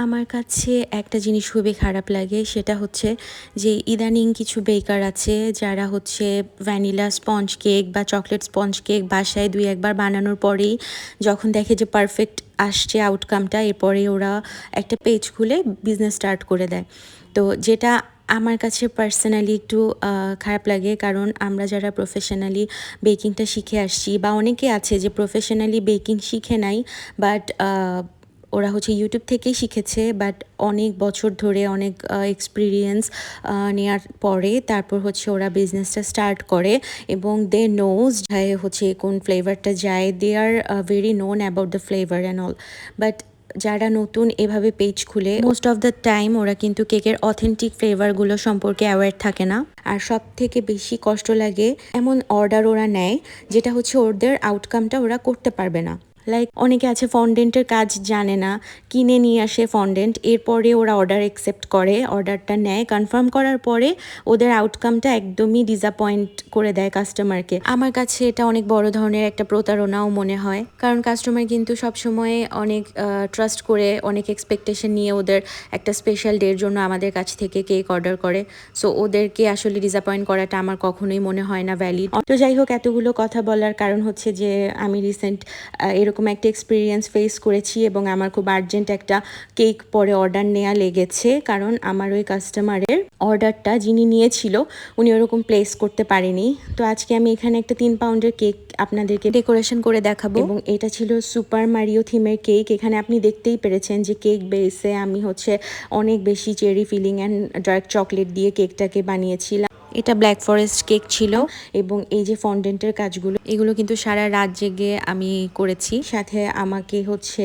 আমার কাছে একটা জিনিস খুবই খারাপ লাগে, সেটা হচ্ছে যে ইদানিং কিছু বেকার আছে যারা হচ্ছে ভ্যানিলা স্পঞ্জ কেক বা চকলেট স্পঞ্জ কেক বাসায় ২-১ বার বানানোর পরেই যখন দেখে যে পারফেক্ট আসছে আউটকামটা, এরপরে ওরা একটা পেজ খুলে বিজনেস স্টার্ট করে দেয়। তো যেটা আমার কাছে পার্সোনালি একটু খারাপ লাগে, কারণ আমরা যারা প্রফেশনালি বেকিংটা শিখে আসছি বা অনেকে আছে যে প্রফেশনালি বেকিং শিখে নাই, বাট ওরা হচ্ছে ইউটিউব থেকেই শিখেছে, বাট অনেক বছর ধরে অনেক এক্সপিরিয়েন্স নেওয়ার পরে তারপর হচ্ছে ওরা বিজনেসটা স্টার্ট করে এবং দে নোজ হচ্ছে কোন ফ্লেভারটা যায়, they are very known about the flavour and all. But যারা নতুন এভাবে পেজ খুলে মোস্ট অফ দ্য টাইম ওরা কিন্তু কেকের অথেন্টিক ফ্লেভারগুলো সম্পর্কে অ্যাওয়্যার থাকে না। আর সব থেকে বেশি কষ্ট লাগে এমন অর্ডার ওরা নেয় যেটা হচ্ছে ওদের আউটকামটা ওরা করতে পারবে না। লাইক অনেকে আছে ফন্ডেন্টের কাজ জানে না, কিনে নিয়ে আসে ফন্ডেন্ট, এরপরে ওরা অর্ডার অ্যাকসেপ্ট করে, অর্ডারটা নেয়, কনফার্ম করার পরে ওদের আউটকামটা একদমই ডিসঅ্যাপয়েন্ট করে দেয় কাস্টমারকে। আমার কাছে এটা অনেক বড় ধরনের একটা প্রতারণাও মনে হয়, কারণ কাস্টমার কিন্তু সবসময় অনেক ট্রাস্ট করে, অনেক এক্সপেকটেশন নিয়ে ওদের একটা স্পেশাল ডের জন্য আমাদের কাছ থেকে কেক অর্ডার করে। সো ওদেরকে আসলে ডিসঅ্যাপয়েন্ট করাটা আমার কখনোই মনে হয় না ভ্যালিড। তো যাই হোক, এতগুলো কথা বলার কারণ হচ্ছে যে আমি রিসেন্ট এরকম একটা এক্সপিরিয়েন্স ফেস করেছি এবং আমার খুব আর্জেন্ট একটা কেক পরে অর্ডার নেওয়া লেগেছে, কারণ আমার ওই কাস্টমারের অর্ডারটা যিনি নিয়েছিল উনি ওরকম প্লেস করতে পারেনি। তো আজকে আমি এখানে একটা 3 পাউন্ডের কেক আপনাদেরকে ডেকোরেশন করে দেখাবো, এবং এটা ছিল সুপার মারিও থিমের কেক। এখানে আপনি দেখতেই পেরেছেন যে কেক বেসে আমি হচ্ছে অনেক বেশি cherry filling and dark chocolate দিয়ে কেকটাকে বানিয়েছিলাম। এটা ব্ল্যাক ফরেস্ট কেক ছিল, এবং এই যে ফন্ডেন্টের কাজগুলো এগুলো কিন্তু সারা রাত জেগে আমি করেছি। সাথে আমাকে হচ্ছে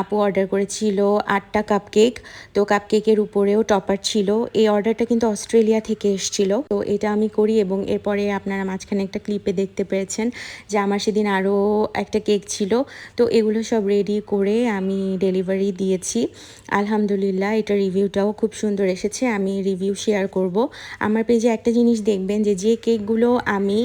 আপু অর্ডার করেছিল 8টা কাপ কেক। তো কাপ কেকের উপরেও টপার ছিল। এই অর্ডারটা কিন্তু অস্ট্রেলিয়া থেকে এসেছিল। তো এটা আমি করি, এবং এরপরে আপনারা মাঝখানে একটা ক্লিপে দেখতে পেয়েছেন যে আমার সেদিন আরও একটা কেক ছিল। তো এগুলো সব রেডি করে আমি ডেলিভারি দিয়েছি। আলহামদুলিল্লাহ, এটা রিভিউটাও খুব সুন্দর এসেছে। আমি রিভিউ শেয়ার করব। আমার পেজে একটা জিনিস দেখবেন যে কেকগুলো আমি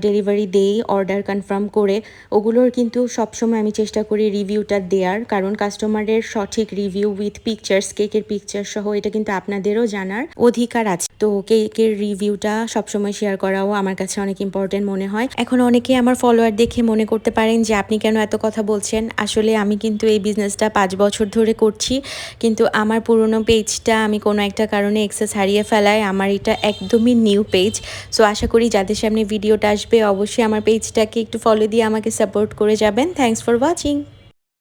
ডেলিভারি দেই অর্ডার কনফার্ম করে, ওগুলোর কিন্তু সবসময় আমি চেষ্টা করি রিভিউটা দেওয়ার, কারণ কাস্টমারের সঠিক রিভিউ উইথ পিকচার্স, কেকের পিকচার সহ, এটা কিন্তু আপনাদেরও জানার অধিকার আছে। তো কেকের রিভিউটা সবসময় শেয়ার করাও আমার কাছে অনেক ইম্পর্টেন্ট মনে হয়। এখন অনেকে আমার ফলোয়ার দেখে মনে করতে পারেন যে আপনি কেন এত কথা বলছেন। আসলে আমি কিন্তু এই বিজনেসটা 5 বছর ধরে করছি, কিন্তু আমার পুরনো পেজটা আমি কোনো একটা কারণে অ্যাক্সেস হারিয়ে ফেলায় আমার এটা একদমই নিউ পেজ। সো আশা করি যাদের সামনে ভিডিওটা আসবে অবশ্যই আমার পেজটাকে একটু ফলো দিয়ে আমাকে সাপোর্ট করে যাবেন। Thanks for watching.